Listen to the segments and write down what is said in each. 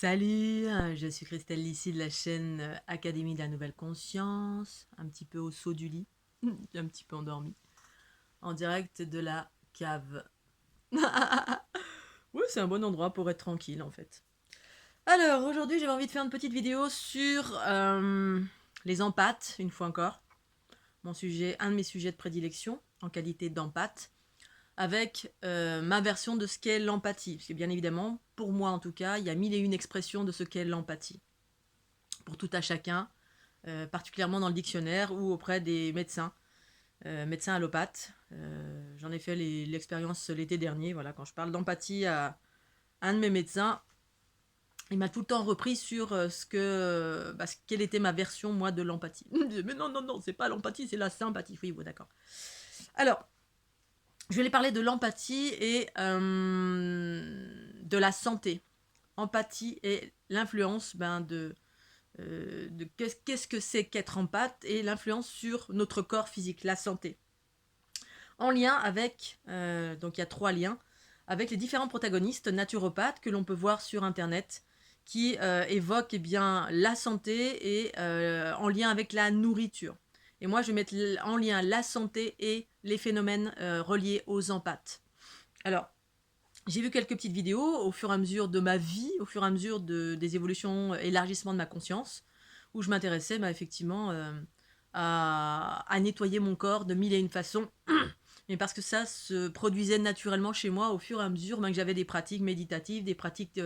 Salut, je suis Christelle ici de la chaîne Académie de la Nouvelle Conscience, un petit peu au saut du lit, un petit peu endormi, en direct de la cave. Oui, c'est un bon endroit pour être tranquille en fait. Alors aujourd'hui j'avais envie de faire une petite vidéo sur les empathes, une fois encore, mon sujet, un de mes sujets de prédilection en qualité d'empathe, avec ma version de ce qu'est l'empathie. Parce que bien évidemment, pour moi en tout cas, il y a mille et une expressions de ce qu'est l'empathie. Pour tout à chacun, particulièrement dans le dictionnaire ou auprès des médecins, médecins allopathes. J'en ai fait l'expérience l'été dernier. Voilà, quand je parle d'empathie à un de mes médecins, il m'a tout le temps repris sur quelle était ma version, moi, de l'empathie. Mais non, non, non, c'est pas l'empathie, c'est la sympathie. Oui, bon, d'accord. Alors, je vais parler de l'empathie et de la santé. Empathie et l'influence de qu'est-ce que c'est qu'être empathe et l'influence sur notre corps physique, la santé. En lien avec, donc il y a 3 liens, avec les différents protagonistes naturopathes que l'on peut voir sur Internet, qui évoquent bien la santé et en lien avec la nourriture. Et moi, je vais mettre en lien la santé et les phénomènes reliés aux empathes. Alors, j'ai vu quelques petites vidéos au fur et à mesure de ma vie, au fur et à mesure des évolutions, élargissement de ma conscience, où je m'intéressais effectivement à nettoyer mon corps de mille et une façons, mais parce que ça se produisait naturellement chez moi au fur et à mesure que j'avais des pratiques méditatives, des pratiques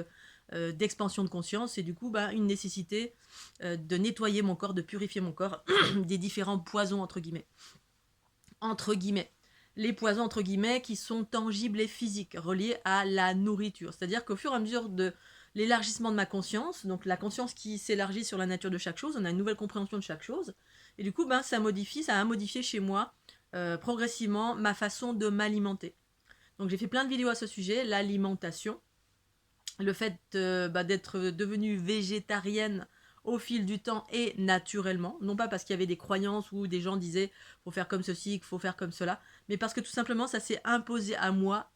d'expansion de conscience, et du coup une nécessité de nettoyer mon corps, de purifier mon corps des différents poisons entre guillemets. Entre guillemets. Les poisons entre guillemets qui sont tangibles et physiques, reliés à la nourriture. C'est-à-dire qu'au fur et à mesure de l'élargissement de ma conscience, donc la conscience qui s'élargit sur la nature de chaque chose, on a une nouvelle compréhension de chaque chose, et du coup ça a modifié chez moi progressivement ma façon de m'alimenter. Donc j'ai fait plein de vidéos à ce sujet, l'alimentation, le fait d'être devenue végétarienne au fil du temps et naturellement, non pas parce qu'il y avait des croyances où des gens disaient faut faire comme ceci, qu'il faut faire comme cela, mais parce que tout simplement ça s'est imposé à moi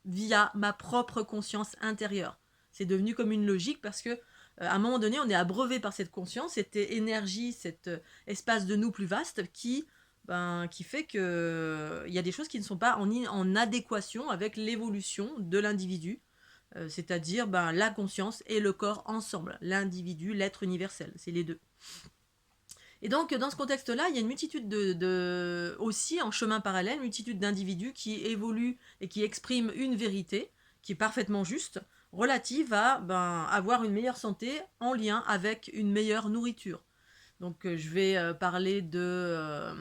via ma propre conscience intérieure. C'est devenu comme une logique parce que à un moment donné on est abreuvé par cette conscience, cette énergie, cet espace de nous plus vaste qui fait que il y a des choses qui ne sont pas en adéquation avec l'évolution de l'individu, c'est-à-dire la conscience et le corps ensemble, l'individu, l'être universel, c'est les deux. Et donc dans ce contexte-là, il y a une multitude aussi en chemin parallèle, une multitude d'individus qui évoluent et qui expriment une vérité qui est parfaitement juste, relative à avoir une meilleure santé en lien avec une meilleure nourriture. Donc je vais parler de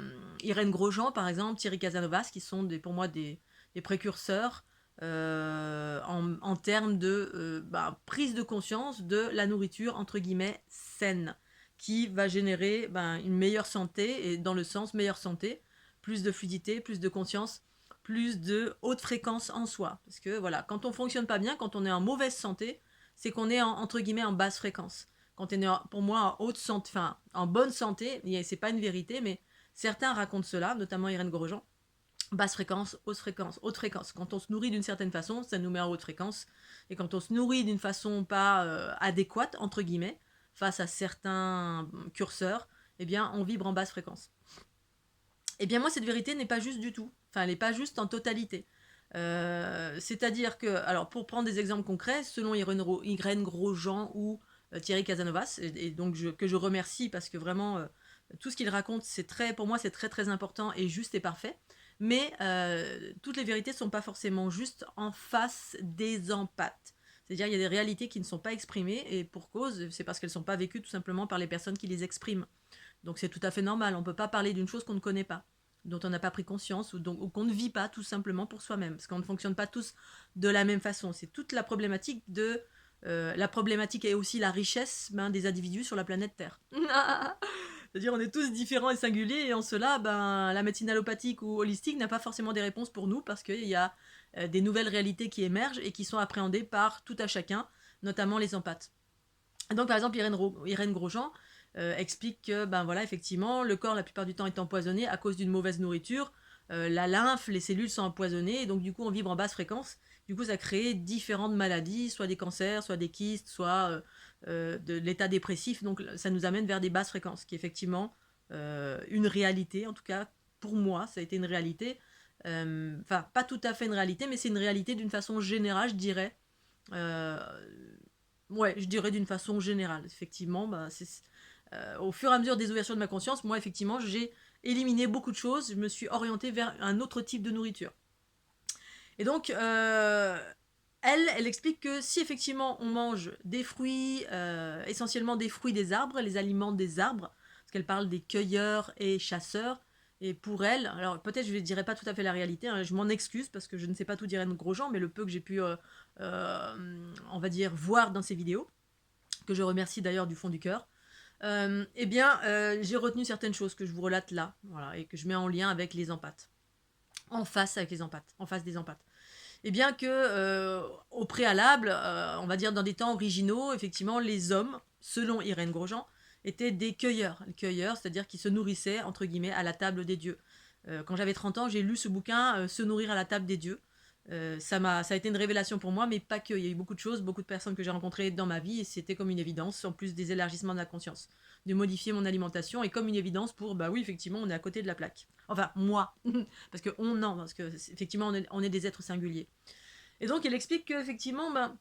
Irène Grosjean par exemple, Thierry Casanovas, qui sont pour moi des précurseurs en termes de prise de conscience de la nourriture entre guillemets saine, qui va générer une meilleure santé, et dans le sens meilleure santé, plus de fluidité, plus de conscience, plus de haute fréquence en soi. Parce que voilà, quand on fonctionne pas bien, quand on est en mauvaise santé, c'est qu'on est entre guillemets en basse fréquence. Quand on est pour moi en haute santé, enfin en bonne santé, c'est pas une vérité, mais certains racontent cela, notamment Irène Grosjean. Basse fréquence, haute fréquence, haute fréquence. Quand on se nourrit d'une certaine façon, ça nous met en haute fréquence. Et quand on se nourrit d'une façon pas adéquate, entre guillemets, face à certains curseurs, eh bien, on vibre en basse fréquence. Eh bien, moi, cette vérité n'est pas juste du tout. Enfin, elle n'est pas juste en totalité. C'est-à-dire que, alors, pour prendre des exemples concrets, selon Irène Grosjean ou Thierry Casanovas, et donc que je remercie parce que vraiment, tout ce qu'il raconte, pour moi, c'est très très important et juste et parfait. Mais toutes les vérités ne sont pas forcément justes en face des empathes. C'est-à-dire qu'il y a des réalités qui ne sont pas exprimées, et pour cause, c'est parce qu'elles ne sont pas vécues tout simplement par les personnes qui les expriment. Donc c'est tout à fait normal, on ne peut pas parler d'une chose qu'on ne connaît pas, dont on n'a pas pris conscience, ou qu'on ne vit pas tout simplement pour soi-même, parce qu'on ne fonctionne pas tous de la même façon. C'est toute la problématique la problématique et aussi la richesse des individus sur la planète Terre. C'est-à-dire on est tous différents et singuliers, et en cela, la médecine allopathique ou holistique n'a pas forcément des réponses pour nous, parce qu'il y a des nouvelles réalités qui émergent et qui sont appréhendées par tout à chacun, notamment les empathes. Donc par exemple Irène Grosjean explique que effectivement le corps la plupart du temps est empoisonné à cause d'une mauvaise nourriture, la lymphe, les cellules sont empoisonnées, et donc du coup on vibre en basse fréquence, Du coup, ça crée différentes maladies, soit des cancers, soit des kystes, soit de l'état dépressif. Donc, ça nous amène vers des basses fréquences, qui est effectivement une réalité. En tout cas, pour moi, ça a été une réalité. Enfin, pas tout à fait une réalité, mais c'est une réalité d'une façon générale, je dirais. Euh, ouais, je dirais d'une façon générale. Effectivement, au fur et à mesure des ouvertures de ma conscience, moi, effectivement, j'ai éliminé beaucoup de choses. Je me suis orientée vers un autre type de nourriture. Et donc, elle explique que si effectivement on mange des fruits, essentiellement des fruits des arbres, les aliments des arbres, parce qu'elle parle des cueilleurs et chasseurs, et pour elle, alors peut-être je ne dirais pas tout à fait la réalité, hein, je m'en excuse parce que je ne sais pas tout dire à Grosjean, mais le peu que j'ai pu, on va dire, voir dans ses vidéos, que je remercie d'ailleurs du fond du cœur, eh bien, j'ai retenu certaines choses que je vous relate là, voilà, et que je mets en lien avec les empaths, en face avec les empaths, en face des empaths. Et bien que, au préalable, on va dire dans des temps originaux, effectivement, les hommes, selon Irène Grosjean, étaient des cueilleurs. Les cueilleurs, c'est-à-dire qui se nourrissaient, entre guillemets, à la table des dieux. Quand j'avais 30 ans, j'ai lu ce bouquin, Se nourrir à la table des dieux. Ça a été une révélation pour moi, mais pas que. Il y a eu beaucoup de choses, beaucoup de personnes que j'ai rencontrées dans ma vie, et c'était comme une évidence, en plus des élargissements de la conscience, de modifier mon alimentation, et comme une évidence pour, bah oui, effectivement, on est à côté de la plaque. Enfin, moi, parce que parce que effectivement, on est des êtres singuliers. Et donc, elle explique qu'effectivement, ben,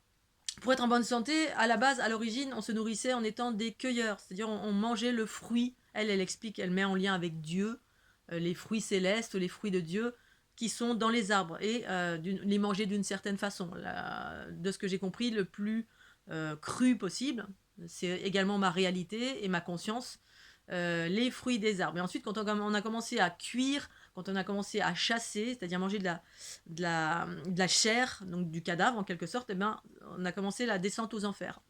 pour être en bonne santé, à la base, à l'origine, on se nourrissait en étant des cueilleurs, c'est-à-dire on mangeait le fruit. Elle explique, elle met en lien avec Dieu, les fruits célestes, les fruits de Dieu, qui sont dans les arbres, et les manger d'une certaine façon. De ce que j'ai compris, le plus cru possible. C'est également ma réalité et ma conscience. Les fruits des arbres. Et ensuite, quand on a commencé à cuire, quand on a commencé à chasser, c'est-à-dire manger de la chair, donc du cadavre en quelque sorte, eh ben, on a commencé la descente aux enfers.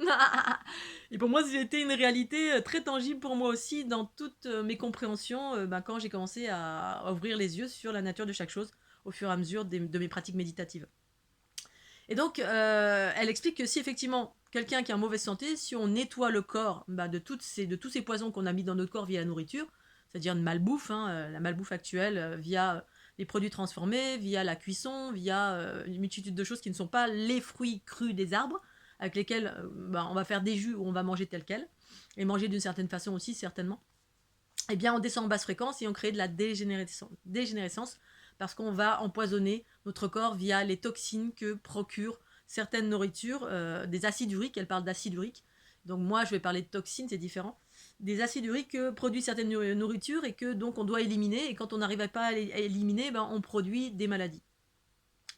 Et pour moi, c'était une réalité très tangible pour moi aussi dans toutes mes compréhensions ben, quand j'ai commencé à ouvrir les yeux sur la nature de chaque chose au fur et à mesure de mes pratiques méditatives. Et donc, elle explique que si effectivement quelqu'un qui est en mauvaise santé, si on nettoie le corps bah, de tous ces poisons qu'on a mis dans notre corps via la nourriture, c'est-à-dire une malbouffe, hein, la malbouffe actuelle, via les produits transformés, via la cuisson, via une multitude de choses qui ne sont pas les fruits crus des arbres, avec lesquels bah, on va faire des jus ou on va manger tel quel, et manger d'une certaine façon aussi, certainement, eh bien on descend en basse fréquence et on crée de la dégénérescence parce qu'on va empoisonner notre corps via les toxines que procurent certaines nourritures, des acides uriques, elle parle d'acides uriques, donc moi je vais parler de toxines, c'est différent, des acides uriques que produisent certaines nourritures et que donc on doit éliminer, et quand on n'arrive pas à éliminer, ben, on produit des maladies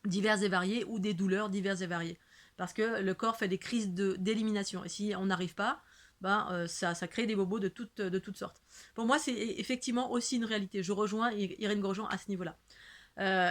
diverses et variées ou des douleurs diverses et variées, parce que le corps fait des crises d'élimination, et si on n'arrive pas, ben, ça crée des bobos de toutes sortes. Pour moi, c'est effectivement aussi une réalité. Je rejoins Irène Grosjean à ce niveau-là.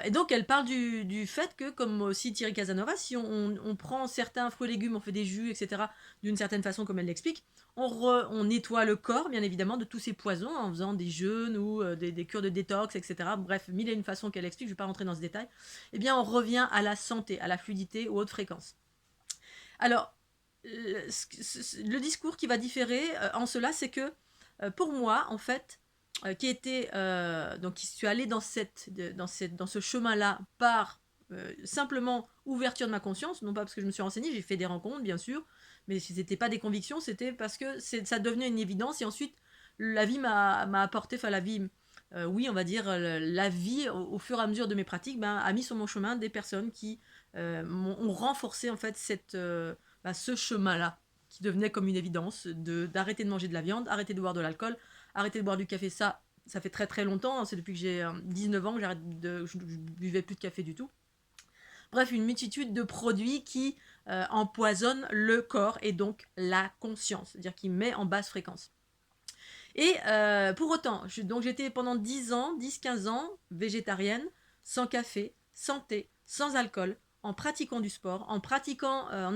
Et donc, elle parle du fait que, comme aussi Thierry Casanova, si on prend certains fruits et légumes, on fait des jus, etc., d'une certaine façon, comme elle l'explique, on nettoie le corps, bien évidemment, de tous ces poisons en faisant des jeûnes ou des cures de détox, etc. Bref, mille et une façons qu'elle explique, je ne vais pas rentrer dans ce détail. Eh bien, on revient à la santé, à la fluidité, aux hautes fréquences. Alors, le discours qui va différer en cela, c'est que pour moi, en fait, donc qui suis allée dans ce chemin-là par simplement ouverture de ma conscience, non pas parce que je me suis renseignée, j'ai fait des rencontres bien sûr, mais ce n'était pas des convictions, c'était parce que ça devenait une évidence, et ensuite la vie m'a apporté, enfin la vie, oui on va dire la vie au fur et à mesure de mes pratiques, ben, a mis sur mon chemin des personnes qui ont renforcé en fait ce chemin-là qui devenait comme une évidence d'arrêter de manger de la viande, arrêter de boire de l'alcool, arrêter de boire du café. Ça fait très très longtemps, hein, c'est depuis que j'ai 19 ans que je buvais plus de café du tout. Bref, une multitude de produits qui empoisonnent le corps et donc la conscience, c'est-à-dire qui met en basse fréquence. Et pour autant, j'étais pendant 10-15 ans végétarienne, sans café, sans thé, sans alcool, en pratiquant du sport, en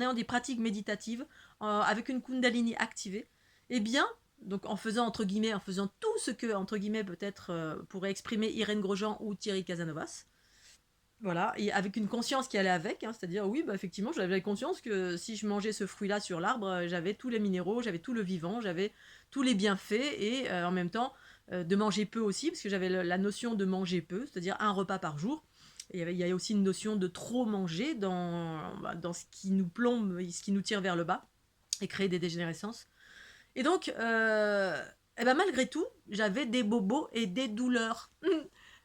ayant des pratiques méditatives, avec une kundalini activée. Eh bien, donc en faisant tout ce que entre guillemets peut-être pourrait exprimer Irène Grosjean ou Thierry Casanovas. Voilà, et avec une conscience qui allait avec, hein, c'est-à-dire oui, bah, effectivement, j'avais conscience que si je mangeais ce fruit-là sur l'arbre, j'avais tous les minéraux, j'avais tout le vivant, j'avais tous les bienfaits, et en même temps de manger peu aussi, parce que j'avais la notion de manger peu, c'est-à-dire un repas par jour. Il y a aussi une notion de trop manger dans ce qui nous plombe, ce qui nous tire vers le bas et créer des dégénérescences. Et donc, eh ben malgré tout, j'avais des bobos et des douleurs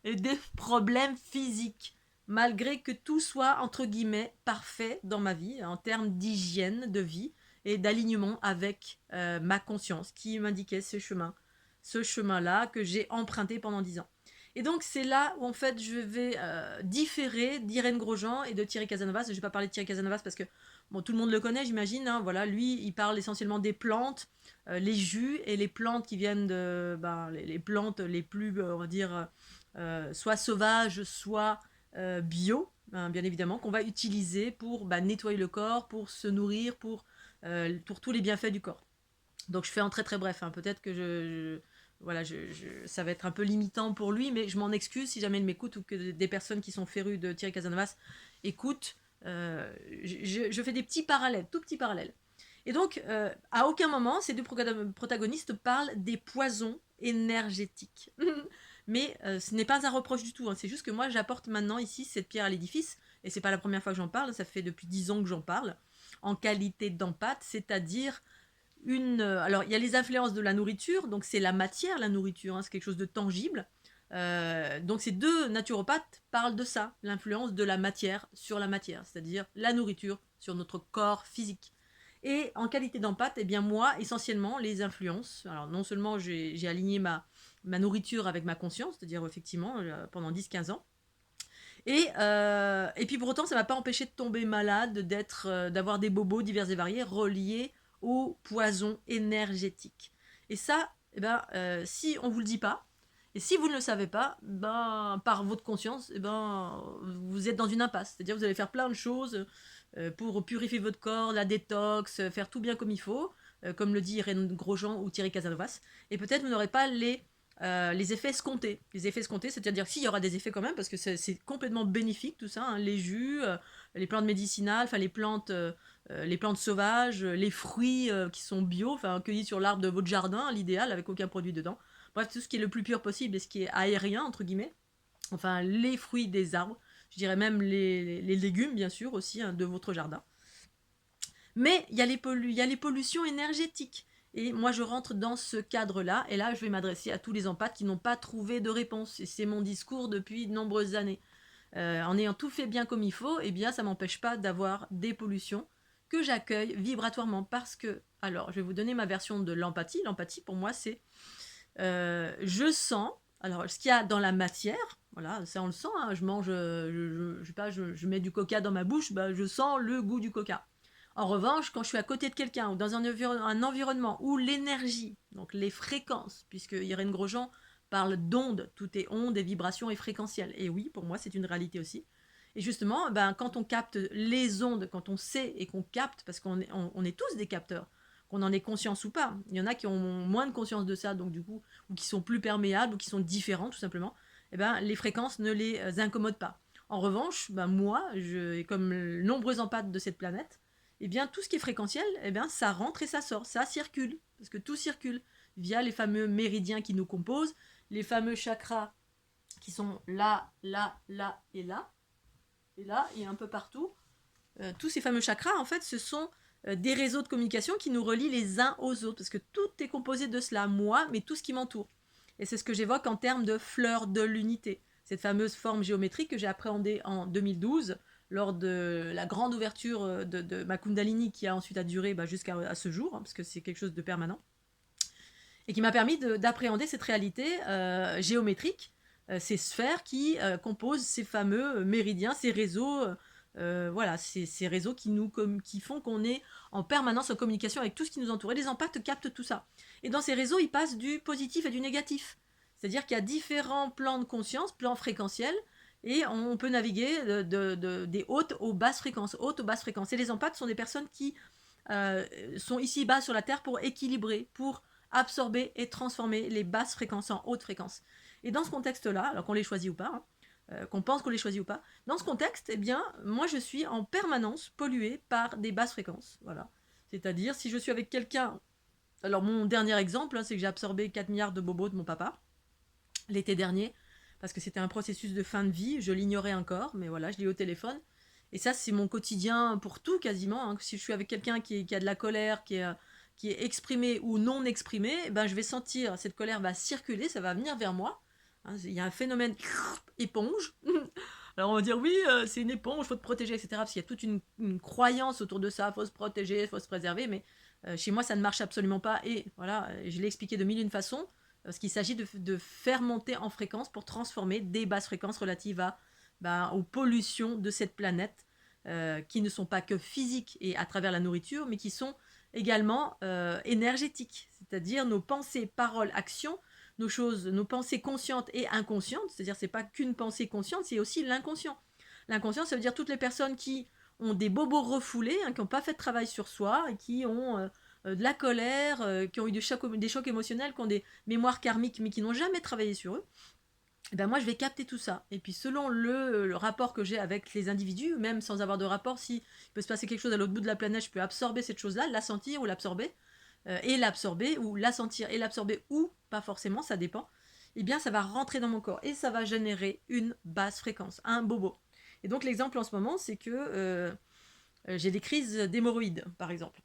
et des problèmes physiques. Malgré que tout soit, entre guillemets, parfait dans ma vie, en termes d'hygiène de vie et d'alignement avec ma conscience qui m'indiquait ce chemin-là que j'ai emprunté pendant 10 ans. Et donc c'est là où en fait je vais différer d'Irène Grosjean et de Thierry Casanovas. Je ne vais pas parler de Thierry Casanovas parce que bon, tout le monde le connaît, j'imagine. Hein, voilà, lui, il parle essentiellement des plantes, les jus et les plantes qui viennent de les plantes les plus, on va dire, soit sauvages, soit bio, hein, bien évidemment, qu'on va utiliser pour nettoyer le corps, pour se nourrir, pour tous les bienfaits du corps. Donc je fais en très très bref. Hein. Peut-être que voilà, ça va être un peu limitant pour lui, mais je m'en excuse si jamais il m'écoute ou que des personnes qui sont férues de Thierry Casanovas écoutent. Je fais des petits parallèles, tout petits parallèles. Et donc, à aucun moment, ces deux protagonistes parlent des poisons énergétiques. Mais ce n'est pas un reproche du tout. Hein. C'est juste que moi, j'apporte maintenant ici cette pierre à l'édifice. Et c'est pas la première fois que j'en parle. Ça fait depuis 10 ans que j'en parle. En qualité d'empathe, c'est-à-dire alors, il y a les influences de la nourriture. Donc, c'est la matière, la nourriture. Hein, c'est quelque chose de tangible. Donc ces deux naturopathes parlent de ça, l'influence de la matière sur la matière, c'est-à-dire la nourriture sur notre corps physique. Et en qualité d'empathe, eh bien moi, essentiellement, les influences. Alors non seulement j'ai aligné ma nourriture avec ma conscience, c'est-à-dire effectivement pendant 10-15 ans, et puis pour autant, ça ne m'a pas empêché de tomber malade, d'avoir des bobos divers et variés reliés au poison énergétique. Et ça, eh ben, si on ne vous le dit pas, et si vous ne le savez pas, ben, par votre conscience, eh ben, vous êtes dans une impasse. C'est-à-dire que vous allez faire plein de choses pour purifier votre corps, la détox, faire tout bien comme il faut, comme le dit Irène Grosjean ou Thierry Casanovas. Et peut-être vous n'aurez pas les effets escomptés. Les effets escomptés, c'est-à-dire que s'il y aura des effets quand même, parce que c'est complètement bénéfique tout ça, hein, les jus, les plantes médicinales, enfin les plantes sauvages, les fruits qui sont bio, enfin cueillis sur l'arbre de votre jardin, l'idéal, avec aucun produit dedans. Bref, tout ce qui est le plus pur possible et ce qui est aérien, entre guillemets. Enfin, les fruits des arbres, je dirais même les légumes, bien sûr, aussi, hein, de votre jardin. Mais il y a les pollutions énergétiques. Et moi, je rentre dans ce cadre-là. Et là, je vais m'adresser à tous les empathes qui n'ont pas trouvé de réponse. Et c'est mon discours depuis de nombreuses années. En ayant tout fait bien comme il faut, eh bien, ça ne m'empêche pas d'avoir des pollutions que j'accueille vibratoirement. Parce que, alors, je vais vous donner ma version de l'empathie. L'empathie, pour moi, c'est je sens, alors ce qu'il y a dans la matière, voilà, ça on le sent, hein, je mange, je sais pas, je mets du coca dans ma bouche, bah, je sens le goût du coca. En revanche, quand je suis à côté de quelqu'un ou dans un environnement où l'énergie, donc les fréquences, puisque Irène Grosjean parle d'ondes, tout est ondes et vibrations et fréquentielles. Et oui, pour moi, c'est une réalité aussi. Et justement, ben, quand on capte les ondes, quand on sait et qu'on capte, parce on est tous des capteurs, qu'on en ait conscience ou pas. Il y en a qui ont moins de conscience de ça, donc du coup, ou qui sont plus perméables, ou qui sont différents tout simplement. Eh ben, les fréquences ne les incommodent pas. En revanche, ben, moi, comme nombreux empathes de cette planète, eh bien, tout ce qui est fréquentiel, eh bien, ça rentre et ça sort, ça circule, parce que tout circule via les fameux méridiens qui nous composent, les fameux chakras qui sont là, là, là et là, et un peu partout. Tous ces fameux chakras, en fait, ce sont des réseaux de communication qui nous relient les uns aux autres, parce que tout est composé de cela, moi, mais tout ce qui m'entoure. Et c'est ce que j'évoque en termes de fleur de l'unité, cette fameuse forme géométrique que j'ai appréhendée en 2012, lors de la grande ouverture de ma Kundalini, qui a ensuite duré jusqu'à ce jour, hein, parce que c'est quelque chose de permanent, et qui m'a permis d'appréhender cette réalité géométrique, ces sphères qui composent ces fameux méridiens, ces réseaux, voilà, ces réseaux qui font qu'on est en permanence en communication avec tout ce qui nous entoure. Et les empathes captent tout ça. Et dans ces réseaux, ils passent du positif et du négatif. C'est-à-dire qu'il y a différents plans de conscience, plans fréquentiels, et on peut naviguer des hautes aux basses fréquences. Hautes aux basses fréquences. Et les empathes sont des personnes qui sont ici bas sur la Terre pour équilibrer, pour absorber et transformer les basses fréquences en hautes fréquences. Et dans ce contexte-là, alors qu'on les choisit ou pas, hein, qu'on pense qu'on les choisit ou pas, dans ce contexte, eh bien, moi je suis en permanence polluée par des basses fréquences. Voilà. C'est-à-dire, si je suis avec quelqu'un. Alors, mon dernier exemple, hein, c'est que j'ai absorbé 4 milliards de bobos de mon papa l'été dernier. parce que c'était un processus de fin de vie, je l'ignorais encore, mais voilà, je l'ai eu au téléphone. Et ça, c'est mon quotidien pour tout quasiment, hein. Si je suis avec quelqu'un qui a de la colère, qui est exprimée ou non exprimée, ben, je vais sentir, cette colère va circuler, ça va venir vers moi. Hein, il y a un phénomène éponge. Alors on va dire oui, c'est une éponge, faut te protéger, etc. Parce qu'il y a toute une croyance autour de ça, faut se protéger, faut se préserver, mais chez moi ça ne marche absolument pas. Et voilà, je l'ai expliqué de mille et une façons, parce qu'il s'agit de faire monter en fréquence pour transformer des basses fréquences relatives aux pollutions de cette planète, qui ne sont pas que physiques et à travers la nourriture, mais qui sont également énergétiques, c'est-à-dire nos pensées, paroles, actions, nos pensées conscientes et inconscientes, c'est-à-dire c'est pas qu'une pensée consciente, c'est aussi l'inconscient. L'inconscient, ça veut dire toutes les personnes qui ont des bobos refoulés, hein, qui n'ont pas fait de travail sur soi, et qui ont de la colère, qui ont eu des chocs émotionnels, qui ont des mémoires karmiques, mais qui n'ont jamais travaillé sur eux. Et ben moi, je vais capter tout ça. Et puis, selon le rapport que j'ai avec les individus, même sans avoir de rapport, si il peut se passer quelque chose à l'autre bout de la planète, je peux absorber cette chose-là, la sentir ou l'absorber, et l'absorber, ou la sentir et l'absorber, ou pas forcément, ça dépend. Eh bien, ça va rentrer dans mon corps et ça va générer une basse fréquence, un bobo. Et donc, l'exemple en ce moment, c'est que j'ai des crises d'hémorroïdes, par exemple.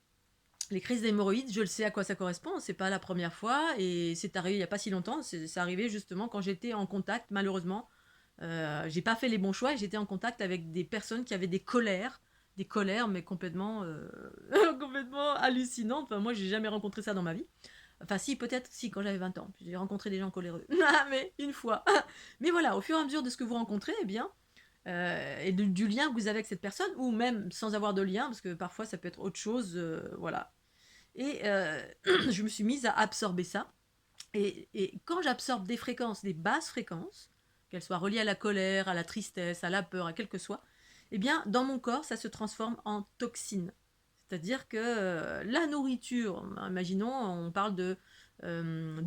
Les crises d'hémorroïdes, je le sais à quoi ça correspond, c'est pas la première fois, et c'est arrivé il n'y a pas si longtemps, c'est arrivé justement quand j'étais en contact, malheureusement, j'ai pas fait les bons choix, et j'étais en contact avec des personnes qui avaient des colères, mais complètement, complètement hallucinantes. Enfin, moi, j'ai jamais rencontré ça dans ma vie. Enfin, si, peut-être, si, quand j'avais 20 ans, j'ai rencontré des gens coléreux. Mais une fois. Mais voilà, au fur et à mesure de ce que vous rencontrez, eh bien, et du lien que vous avez avec cette personne, ou même sans avoir de lien, parce que parfois ça peut être autre chose, voilà. Et je me suis mise à absorber ça. Et quand j'absorbe des fréquences, des basses fréquences, qu'elles soient reliées à la colère, à la tristesse, à la peur, à quel que soit, eh bien, dans mon corps, ça se transforme en toxines. C'est-à-dire que la nourriture, imaginons, on parle de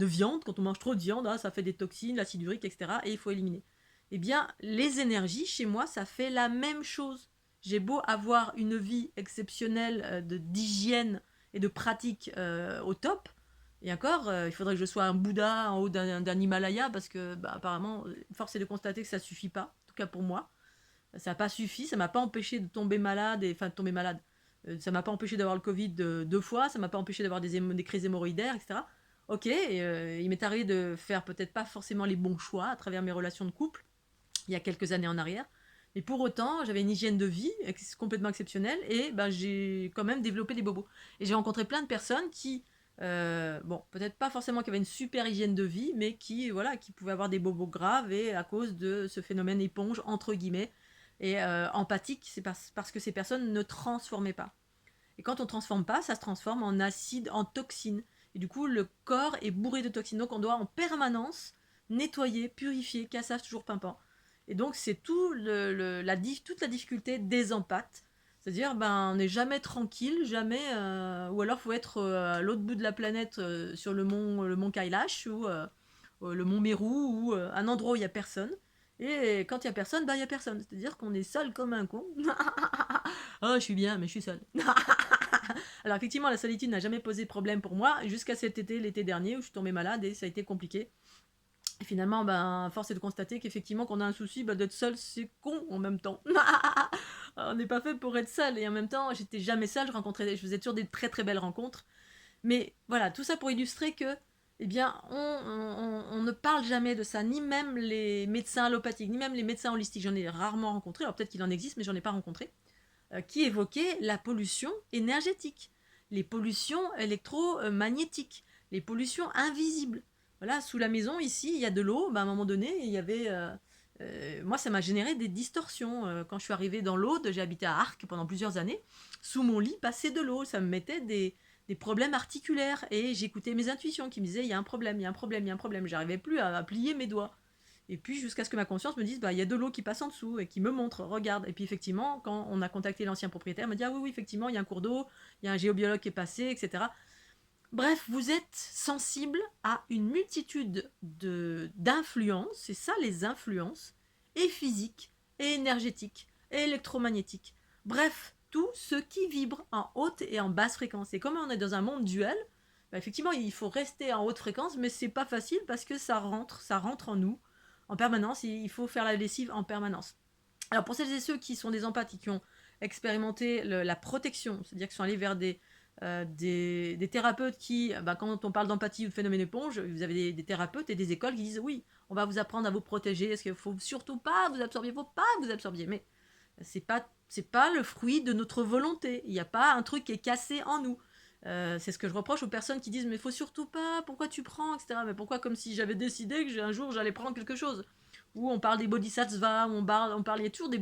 viande, quand on mange trop de viande, hein, ça fait des toxines, l'acide urique, etc. Et il faut éliminer. Eh bien, les énergies, chez moi, ça fait la même chose. J'ai beau avoir une vie exceptionnelle d'hygiène et de pratique au top, et encore, il faudrait que je sois un Bouddha en haut d'un Himalaya, parce que, bah, apparemment, force est de constater que ça ne suffit pas, en tout cas pour moi. Ça n'a pas suffi, ça m'a pas empêché de tomber malade, enfin de tomber malade. Ça m'a pas empêché d'avoir le Covid deux fois, ça m'a pas empêché d'avoir des crises hémorroïdaires, etc. Ok, il m'est arrivé de faire peut-être pas forcément les bons choix à travers mes relations de couple, il y a quelques années en arrière. Mais pour autant, j'avais une hygiène de vie complètement exceptionnelle et ben, j'ai quand même développé des bobos. Et j'ai rencontré plein de personnes qui, bon, peut-être pas forcément qui avaient une super hygiène de vie, mais qui, voilà, qui pouvaient avoir des bobos graves et à cause de ce phénomène éponge, entre guillemets, et empathique, c'est parce que ces personnes ne transformaient pas. Et quand on ne transforme pas, ça se transforme en acide, en toxine. Et du coup, le corps est bourré de toxines. Donc on doit en permanence nettoyer, purifier, cassage toujours pimpant. Et donc c'est toute la difficulté des empaths. C'est-à-dire, ben, on n'est jamais tranquille, jamais. Ou alors, il faut être à l'autre bout de la planète, sur le mont Kailash, ou le mont Meru, ou un endroit où il n'y a personne. Et quand il n'y a personne, ben, il n'y a personne. C'est-à-dire qu'on est seul comme un con. Oh, je suis bien, mais je suis seule. Alors, effectivement, la solitude n'a jamais posé problème pour moi, jusqu'à cet été, l'été dernier, où je suis tombée malade et ça a été compliqué. Et finalement, ben, force est de constater qu'effectivement, quand on a un souci, ben, d'être seul, c'est con en même temps. On n'est pas fait pour être seul. Et en même temps, j'étais jamais seule, je faisais toujours des très très belles rencontres. Mais voilà, tout ça pour illustrer que, eh bien, on ne parle jamais de ça, ni même les médecins allopathiques, ni même les médecins holistiques. J'en ai rarement rencontré, alors peut-être qu'il en existe, mais j'en ai pas rencontré, qui évoquaient la pollution énergétique, les pollutions électromagnétiques, les pollutions invisibles. Voilà, sous la maison, ici, il y a de l'eau. Ben, à un moment donné, il y avait... moi, ça m'a généré des distorsions. Quand je suis arrivée dans l'Aude, j'ai habité à Arques pendant plusieurs années. Sous mon lit passait de l'eau. Ça me mettait des problèmes articulaires. Et j'écoutais mes intuitions qui me disaient, il y a un problème, il y a un problème, il y a un problème. J'arrivais plus à plier mes doigts. Et puis jusqu'à ce que ma conscience me dise, bah, il y a de l'eau qui passe en dessous et qui me montre, regarde. Et puis effectivement, quand on a contacté l'ancien propriétaire, il m'a dit, ah oui, oui, effectivement, il y a un cours d'eau, il y a un géobiologue qui est passé, etc. Bref, vous êtes sensible à une multitude d'influences, c'est ça les influences, et physiques, et énergétiques, et électromagnétiques. Bref, tout ce qui vibre en haute et en basse fréquence. Et comme on est dans un monde duel, bah effectivement, il faut rester en haute fréquence, mais c'est pas facile parce que ça rentre en nous en permanence, il faut faire la lessive en permanence. Alors pour celles et ceux qui sont des empathes, qui ont expérimenté la protection, c'est-à-dire qui sont allés vers des thérapeutes qui, quand on parle d'empathie ou de phénomène éponge, vous avez des thérapeutes et des écoles qui disent oui, on va vous apprendre à vous protéger, est-ce qu'il ne faut surtout pas vous absorber, il ne faut pas vous absorber, mais c'est pas le fruit de notre volonté, il n'y a pas un truc qui est cassé en nous. C'est ce que je reproche aux personnes qui disent mais faut surtout pas, pourquoi tu prends, etc. Mais pourquoi, comme si j'avais décidé que un jour j'allais prendre quelque chose. Ou on parle des bodhisattvas, on parle, il y a toujours des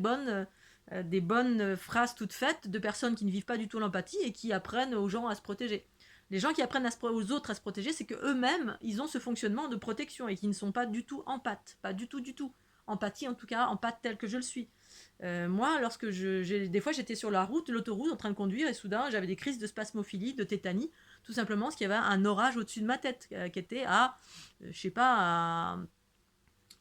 bonnes phrases toutes faites de personnes qui ne vivent pas du tout l'empathie et qui apprennent aux gens à se protéger. Les gens qui apprennent aux autres à se protéger, c'est que eux-mêmes, ils ont ce fonctionnement de protection et qui ne sont pas du tout empathes, pas du tout, du tout. Empathie, en tout cas, empathe tel que je le suis. Moi, lorsque des fois j'étais sur la route, l'autoroute, en train de conduire, et soudain j'avais des crises de spasmophilie, de tétanie, tout simplement parce qu'il y avait un orage au-dessus de ma tête, qui était je sais pas,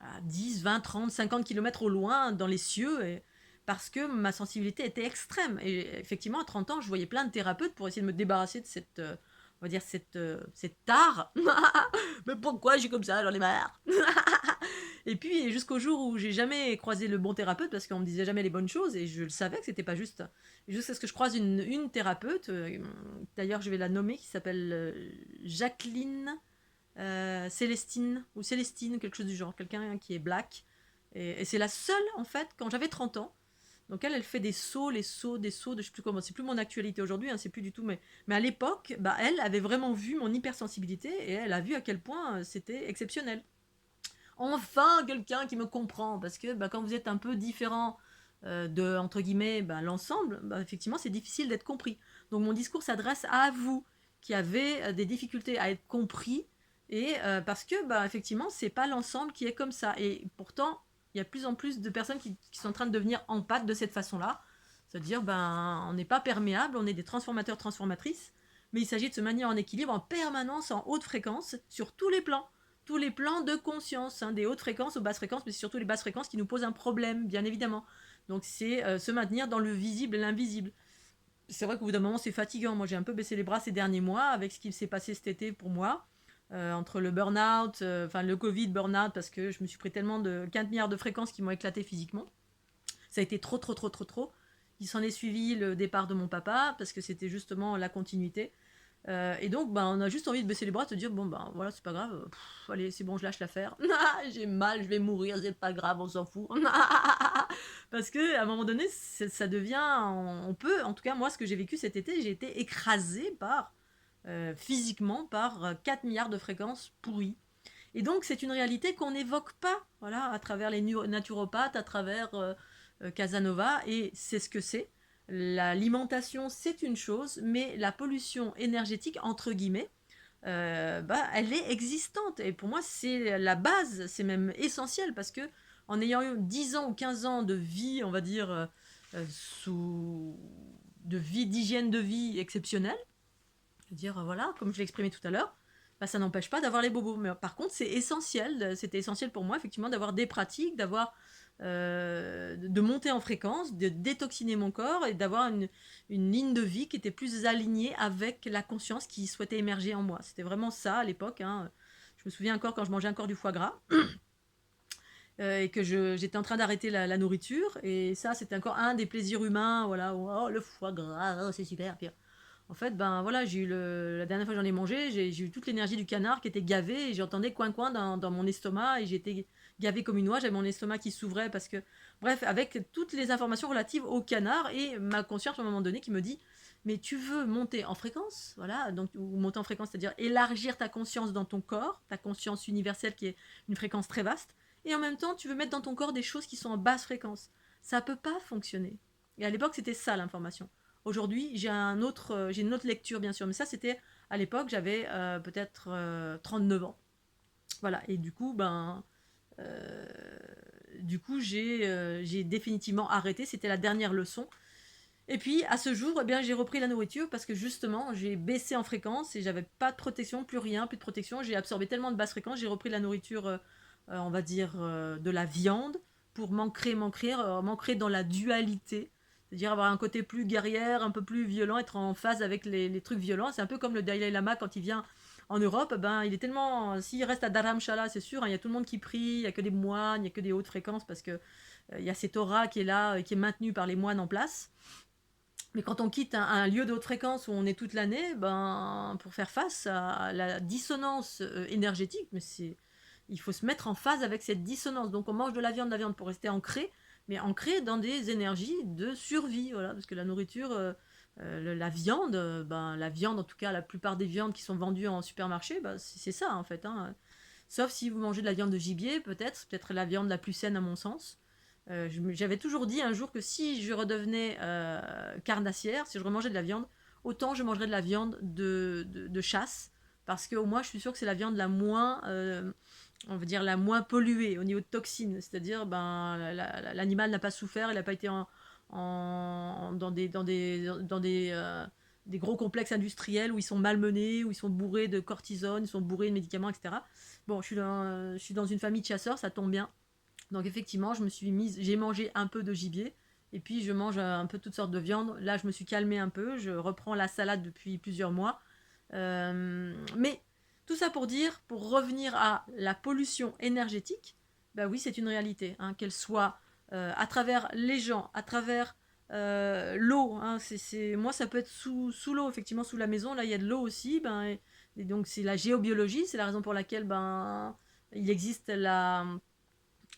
à 10, 20, 30, 50 km au loin, dans les cieux, parce que ma sensibilité était extrême. Et effectivement, à 30 ans, je voyais plein de thérapeutes pour essayer de me débarrasser de on va dire, cette tare. Mais pourquoi je suis comme ça, j'en ai marre. Et puis jusqu'au jour où j'ai jamais croisé le bon thérapeute, parce qu'on me disait jamais les bonnes choses, et je le savais que c'était pas juste. Jusqu'à ce que je croise une thérapeute, d'ailleurs je vais la nommer, qui s'appelle Jacqueline Célestine, ou Célestine, quelque chose du genre, quelqu'un qui est black. Et c'est la seule, en fait, quand j'avais 30 ans. Donc elle fait des sauts, des sauts, de je sais plus comment, c'est plus mon actualité aujourd'hui, hein, c'est plus du tout, mais à l'époque, elle avait vraiment vu mon hypersensibilité et elle a vu à quel point c'était exceptionnel. Enfin, quelqu'un qui me comprend, parce que quand vous êtes un peu différent de, entre guillemets, l'ensemble, effectivement, c'est difficile d'être compris. Donc mon discours s'adresse à vous qui avez des difficultés à être compris, et parce que, effectivement, c'est pas l'ensemble qui est comme ça. Et pourtant, il y a de plus en plus de personnes qui sont en train de devenir empathes de cette façon-là. C'est-à-dire, on n'est pas perméable, on est des transformateurs, transformatrices, mais il s'agit de se maintenir en équilibre en permanence, en haute fréquence, sur tous les plans de conscience, des hautes fréquences aux basses fréquences, mais c'est surtout les basses fréquences qui nous posent un problème, bien évidemment. Donc c'est se maintenir dans le visible et l'invisible. C'est vrai qu'au bout d'un moment, c'est fatigant. Moi, j'ai un peu baissé les bras ces derniers mois avec ce qui s'est passé cet été pour moi. Entre le burn-out, le Covid, burn-out, parce que je me suis pris tellement de 4 milliards de fréquences qui m'ont éclaté physiquement. Ça a été trop, trop, trop, trop, trop. Il s'en est suivi le départ de mon papa, parce que c'était justement la continuité. Et donc, on a juste envie de baisser les bras, de se dire, bon, voilà, c'est pas grave, allez, c'est bon, je lâche l'affaire. J'ai mal, je vais mourir, c'est pas grave, on s'en fout. Parce que à un moment donné, ça devient, on peut, en tout cas, moi, ce que j'ai vécu cet été, j'ai été écrasée physiquement, par 4 milliards de fréquences pourries. Et donc, c'est une réalité qu'on n'évoque pas, voilà, à travers les naturopathes, à travers Casanova, et c'est ce que c'est. L'alimentation, c'est une chose, mais la pollution énergétique, entre guillemets, elle est existante. Et pour moi, c'est la base, c'est même essentiel, parce que en ayant eu 10 ans ou 15 ans de vie, on va dire, d'hygiène de vie exceptionnelle, dire, voilà, comme je l'ai exprimé tout à l'heure, ça n'empêche pas d'avoir les bobos. Mais par contre, c'était essentiel pour moi, effectivement, d'avoir des pratiques, de monter en fréquence, de détoxiner mon corps et d'avoir une ligne de vie qui était plus alignée avec la conscience qui souhaitait émerger en moi. C'était vraiment ça à l'époque. Je me souviens encore quand je mangeais encore du foie gras et que j'étais en train d'arrêter la nourriture. Et ça, c'était encore un des plaisirs humains. Voilà, oh, le foie gras, oh, c'est super. Puis, en fait, voilà, la dernière fois que j'en ai mangé, j'ai eu toute l'énergie du canard qui était gavée et j'entendais coin-coin dans mon estomac et j'étais gavée comme une oie, j'avais mon estomac qui s'ouvrait parce que, bref, avec toutes les informations relatives au canard et ma conscience à un moment donné qui me dit, mais tu veux monter en fréquence, voilà, donc, ou monter en fréquence, c'est-à-dire élargir ta conscience dans ton corps, ta conscience universelle qui est une fréquence très vaste, et en même temps, tu veux mettre dans ton corps des choses qui sont en basse fréquence. Ça peut pas fonctionner. Et à l'époque, c'était ça l'information. Aujourd'hui, j'ai une autre lecture, bien sûr, mais ça, c'était à l'époque, j'avais peut-être 39 ans. Voilà, et du coup, j'ai définitivement arrêté, c'était la dernière leçon. Et puis, à ce jour, j'ai repris la nourriture parce que justement, j'ai baissé en fréquence et j'avais pas de protection, plus rien, plus de protection. J'ai absorbé tellement de basse fréquence, j'ai repris la nourriture, on va dire, de la viande pour m'ancrer dans la dualité. C'est-à-dire avoir un côté plus guerrière, un peu plus violent, être en phase avec les trucs violents. C'est un peu comme le Dalai Lama quand il vient En Europe, ben, il est tellement. S'il reste à Dharamshala, c'est sûr, hein, il y a tout le monde qui prie, il n'y a que des moines, il n'y a que des hautes fréquences parce que il y a cette aura qui est là, qui est maintenue par les moines en place. Mais quand on quitte un lieu de haute fréquence où on est toute l'année, ben, pour faire face à la dissonance énergétique, il faut se mettre en phase avec cette dissonance. Donc on mange de la viande pour rester ancré, mais ancré dans des énergies de survie, voilà, parce que la nourriture, la viande, ben, la viande, en tout cas la plupart des viandes qui sont vendues en supermarché, ben, c'est ça en fait, hein. Sauf si vous mangez de la viande de gibier, peut-être la viande la plus saine à mon sens. J'avais toujours dit un jour que si je redevenais carnassière, si je remangeais de la viande, autant je mangerais de la viande de chasse, parce qu'au moins je suis sûre que c'est la viande la moins, on va dire la moins polluée au niveau de toxines, c'est-à-dire ben l'animal n'a pas souffert, il n'a pas été dans des gros complexes industriels où ils sont malmenés, où ils sont bourrés de cortisone, ils sont bourrés de médicaments, etc. Bon, je suis dans une famille de chasseurs, ça tombe bien. Donc effectivement, j'ai mangé un peu de gibier et puis je mange un peu toutes sortes de viandes. Là, je me suis calmée un peu, je reprends la salade depuis plusieurs mois. Mais tout ça pour dire, pour revenir à la pollution énergétique, bah oui, c'est une réalité, hein, qu'elle soit à travers les gens, à travers l'eau. Hein, moi, ça peut être sous l'eau, effectivement, sous la maison. Là, il y a de l'eau aussi. Ben, et donc, c'est la géobiologie, c'est la raison pour laquelle ben, il existe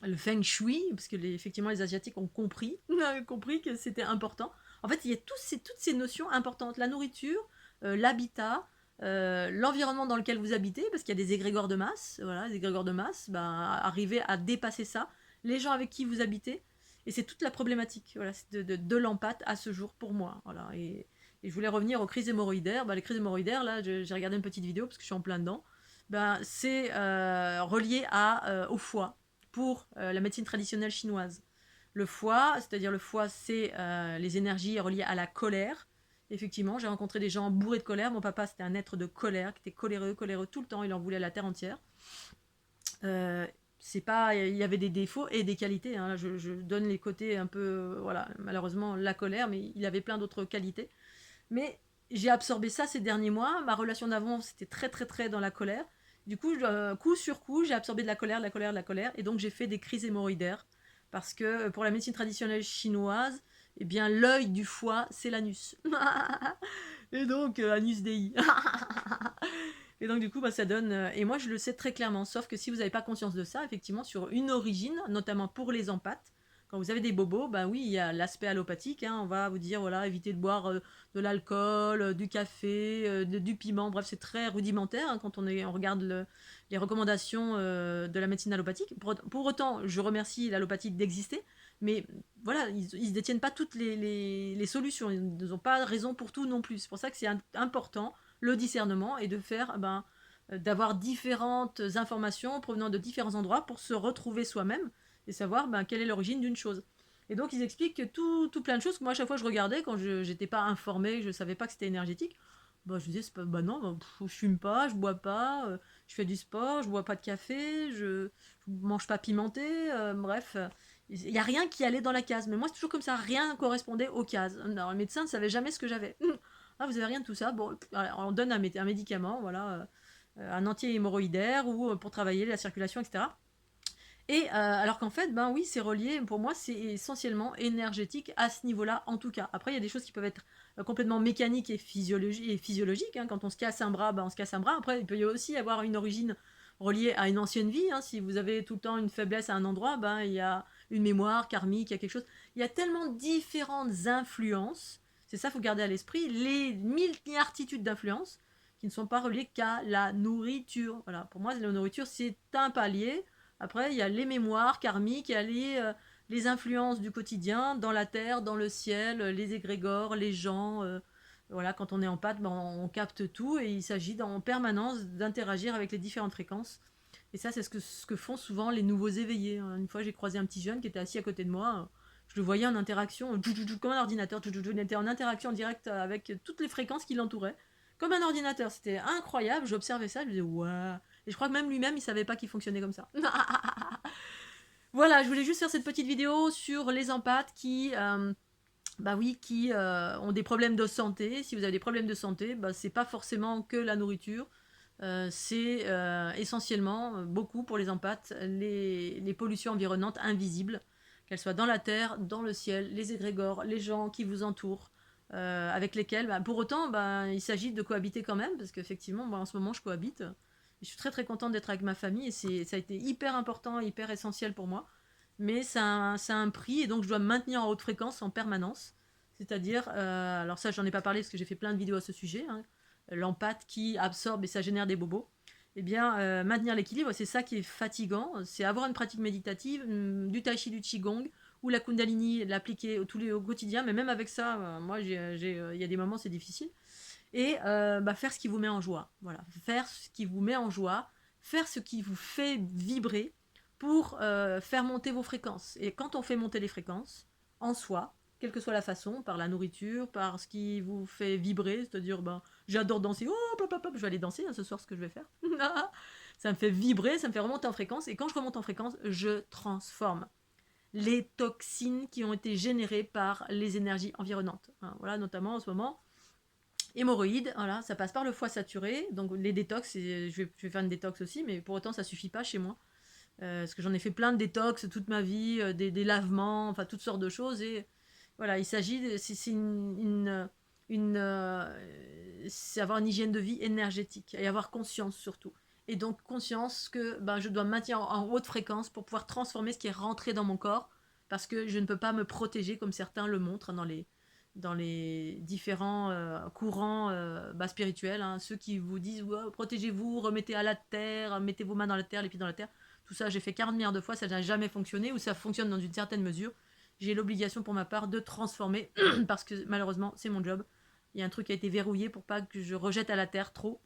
le feng shui, parce que effectivement les Asiatiques ont compris, compris que c'était important. En fait, il y a toutes ces notions importantes. La nourriture, l'habitat, l'environnement dans lequel vous habitez, parce qu'il y a des égrégores de masse. Voilà, les égrégores de masse, ben, arriver à dépasser ça. Les gens avec qui vous habitez. Et c'est toute la problématique voilà, de l'empathe à ce jour pour moi. Voilà. Et je voulais revenir aux crises hémorroïdaires. Ben, les crises hémorroïdaires, là, j'ai regardé une petite vidéo parce que je suis en plein dedans. Ben, c'est relié au foie pour la médecine traditionnelle chinoise. Le foie, c'est-à-dire le foie, c'est les énergies reliées à la colère. Effectivement, j'ai rencontré des gens bourrés de colère. Mon papa, c'était un être de colère, qui était coléreux, coléreux tout le temps. Il en voulait à la terre entière. C'est pas, il y avait des défauts et des qualités. Hein. Je donne les côtés un peu, voilà, malheureusement la colère, mais il avait plein d'autres qualités. Mais j'ai absorbé ça ces derniers mois. Ma relation d'avant, c'était très très très dans la colère. Du coup, coup sur coup, j'ai absorbé de la colère, de la colère, de la colère. Et donc, j'ai fait des crises hémorroïdaires. Parce que pour la médecine traditionnelle chinoise, eh bien, l'œil du foie, c'est l'anus. Et donc, anus dei. Et donc, du coup, bah, ça donne. Et moi, je le sais très clairement. Sauf que si vous n'avez pas conscience de ça, effectivement, sur une origine, notamment pour les empâtes, quand vous avez des bobos, bah oui, il y a l'aspect allopathique. Hein, on va vous dire, voilà, évitez de boire de l'alcool, du café, du piment. Bref, c'est très rudimentaire hein, quand on regarde les recommandations de la médecine allopathique. Pour autant, je remercie l'allopathie d'exister. Mais voilà, ils ne détiennent pas toutes les solutions. Ils n'ont pas raison pour tout non plus. C'est pour ça que c'est important le discernement et de faire d'avoir différentes informations provenant de différents endroits pour se retrouver soi-même et savoir quelle est l'origine d'une chose. Et donc ils expliquent que tout plein de choses que moi à chaque fois je regardais quand je n'étais pas informée, je ne savais pas que c'était énergétique. Bah, je me disais, pas, bah non, je fume pas, je bois pas, je fais du sport, je bois pas de café, je mange pas pimenté, bref. Il n'y a rien qui allait dans la case. Mais moi, c'est toujours comme ça, rien correspondait aux cases. Alors, le médecin ne savait jamais ce que j'avais. Ah, vous avez rien de tout ça. Bon, on donne un médicament, voilà, un anti-hémorroïdaire ou pour travailler la circulation, etc. Et alors qu'en fait, ben oui, c'est relié. Pour moi, c'est essentiellement énergétique à ce niveau-là, en tout cas. Après, il y a des choses qui peuvent être complètement mécaniques et physiologiques. Hein. Quand on se casse un bras, ben, on se casse un bras. Après, il peut y aussi avoir une origine reliée à une ancienne vie. Hein. Si vous avez tout le temps une faiblesse à un endroit, ben, il y a une mémoire karmique, il y a quelque chose. Il y a tellement différentes influences. C'est ça, il faut garder à l'esprit. Les milliarditudes d'influences qui ne sont pas reliées qu'à la nourriture. Voilà. Pour moi, la nourriture, c'est un palier. Après, il y a les mémoires karmiques, il y a les influences du quotidien, dans la terre, dans le ciel, les égrégores, les gens. Voilà, quand on est en pâte, ben, on capte tout et il s'agit en permanence d'interagir avec les différentes fréquences. Et ça, c'est ce que font souvent les nouveaux éveillés. Une fois, j'ai croisé un petit jeune qui était assis à côté de moi. Je le voyais en interaction, comme un ordinateur. Il était en interaction directe avec toutes les fréquences qui l'entouraient. Comme un ordinateur. C'était incroyable. J'observais ça. Je me disais, waouh. Et je crois que même lui-même, il savait pas qu'il fonctionnait comme ça. Voilà, je voulais juste faire cette petite vidéo sur les empathes qui ont des problèmes de santé. Si vous avez des problèmes de santé, c'est pas forcément que la nourriture. c'est essentiellement, beaucoup pour les empathes, les pollutions environnantes invisibles, qu'elles soient dans la terre, dans le ciel, les égrégores, les gens qui vous entourent, avec lesquels, pour autant, il s'agit de cohabiter quand même, parce qu'effectivement, moi en ce moment je cohabite. Je suis très très contente d'être avec ma famille et ça a été hyper important, hyper essentiel pour moi. Mais ça a un prix et donc je dois me maintenir en haute fréquence en permanence. C'est-à-dire, alors ça j'en ai pas parlé parce que j'ai fait plein de vidéos à ce sujet, hein, l'empathe qui absorbe et ça génère des bobos. Eh bien, maintenir l'équilibre, c'est ça qui est fatigant. C'est avoir une pratique méditative, du tai chi, du qigong, ou la kundalini, l'appliquer au quotidien. Mais même avec ça, moi, il y a des moments, c'est difficile. Et faire ce qui vous met en joie. Voilà, faire ce qui vous met en joie, faire ce qui vous fait vibrer pour faire monter vos fréquences. Et quand on fait monter les fréquences, en soi, quelle que soit la façon, par la nourriture, par ce qui vous fait vibrer, c'est-à-dire, j'adore danser, oh, pop, pop, pop, je vais aller danser, hein, ce soir, ce que je vais faire. Ça me fait vibrer, ça me fait remonter en fréquence, et quand je remonte en fréquence, je transforme les toxines qui ont été générées par les énergies environnantes. Hein, voilà, notamment en ce moment, hémorroïdes, voilà, ça passe par le foie saturé, donc les détox, je vais faire une détox aussi, mais pour autant ça suffit pas chez moi, parce que j'en ai fait plein de détox toute ma vie, des lavements, enfin toutes sortes de choses, et voilà, il s'agit, c'est c'est avoir une hygiène de vie énergétique, et avoir conscience surtout, et donc conscience que je dois me maintenir en haute fréquence pour pouvoir transformer ce qui est rentré dans mon corps, parce que je ne peux pas me protéger comme certains le montrent dans les différents courants spirituels, hein, ceux qui vous disent ouais, protégez-vous, remettez à la terre, mettez vos mains dans la terre, les pieds dans la terre. Tout ça, j'ai fait 40 milliards de fois, ça n'a jamais fonctionné, ou ça fonctionne dans une certaine mesure. J'ai l'obligation pour ma part de transformer, parce que malheureusement, c'est mon job. Il y a un truc qui a été verrouillé pour pas que je rejette à la terre trop.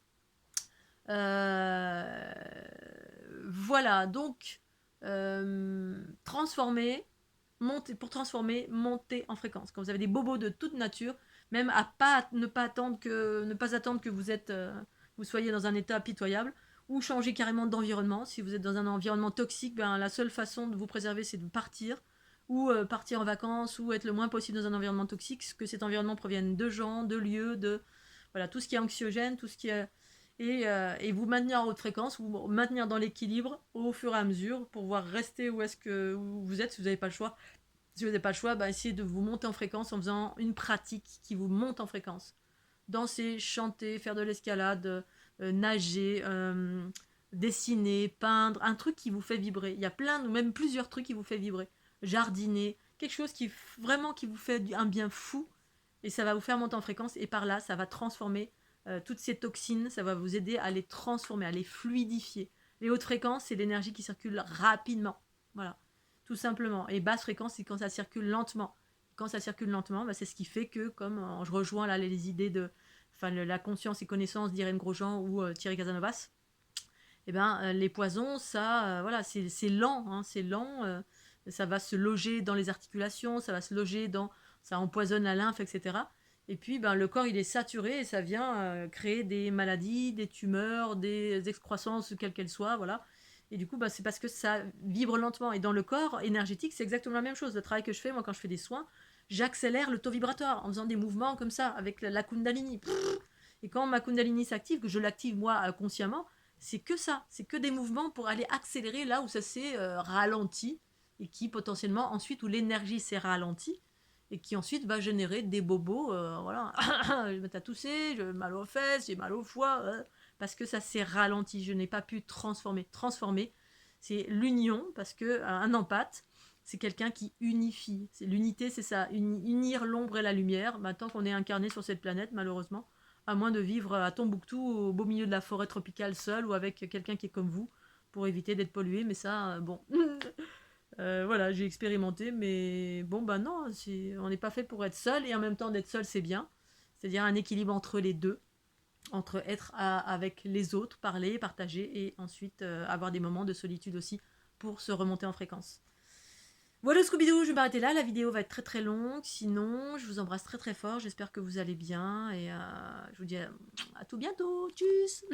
Voilà, donc transformer, monter en fréquence. Quand vous avez des bobos de toute nature, même ne pas attendre que vous soyez dans un état pitoyable, ou changer carrément d'environnement. Si vous êtes dans un environnement toxique, la seule façon de vous préserver, c'est de partir, ou partir en vacances, ou être le moins possible dans un environnement toxique, que cet environnement provienne de gens, de lieux, de voilà, tout ce qui est anxiogène, tout ce qui est et vous maintenir en haute fréquence, vous maintenir dans l'équilibre au fur et à mesure pour pouvoir rester où est-ce que vous êtes si vous n'avez pas le choix. Si vous n'avez pas le choix, essayez de vous monter en fréquence en faisant une pratique qui vous monte en fréquence. Danser, chanter, faire de l'escalade, nager, dessiner, peindre, un truc qui vous fait vibrer. Il y a plein, même plusieurs trucs qui vous fait vibrer. Jardiner, quelque chose qui vraiment qui vous fait un bien fou et ça va vous faire monter en fréquence et par là, ça va transformer toutes ces toxines, ça va vous aider à les transformer, à les fluidifier. Les hautes fréquences, c'est l'énergie qui circule rapidement. Voilà, tout simplement. Et basse fréquence, c'est quand ça circule lentement. Quand ça circule lentement, c'est ce qui fait que, comme je rejoins là les idées de la conscience et connaissance d'Irène Grosjean ou Thierry Casanovas, les poisons, ça, voilà, c'est lent, hein, c'est lent. Ça va se loger dans les articulations, ça va se loger dans, ça empoisonne la lymphe, etc. Et puis, le corps, il est saturé et ça vient créer des maladies, des tumeurs, des excroissances, quelles qu'elles soient, voilà. Et du coup, c'est parce que ça vibre lentement. Et dans le corps énergétique, c'est exactement la même chose. Le travail que je fais, moi, quand je fais des soins, j'accélère le taux vibratoire en faisant des mouvements comme ça, avec la kundalini. Et quand ma kundalini s'active, que je l'active moi consciemment, c'est que ça, c'est que des mouvements pour aller accélérer là où ça s'est ralenti et qui potentiellement ensuite où l'énergie s'est ralentie et qui ensuite va générer des bobos, voilà, je me mets à tousser, j'ai mal aux fesses, j'ai mal au foie, parce que ça s'est ralenti, je n'ai pas pu transformer. Transformer, c'est l'union, parce que un empathe, c'est quelqu'un qui unifie. C'est l'unité, c'est ça, unir l'ombre et la lumière. Tant qu'on est incarné sur cette planète, malheureusement, à moins de vivre à Tombouctou, au beau milieu de la forêt tropicale, seul ou avec quelqu'un qui est comme vous, pour éviter d'être pollué. Mais ça, bon, voilà, j'ai expérimenté, mais bon, non, on n'est pas fait pour être seul, et en même temps, d'être seul, c'est bien. C'est-à-dire un équilibre entre les deux, entre être avec les autres, parler, partager, et ensuite avoir des moments de solitude aussi, pour se remonter en fréquence. Voilà Scooby-Doo, je vais m'arrêter là, la vidéo va être très très longue, sinon je vous embrasse très très fort, j'espère que vous allez bien, et je vous dis à tout bientôt, tchuss.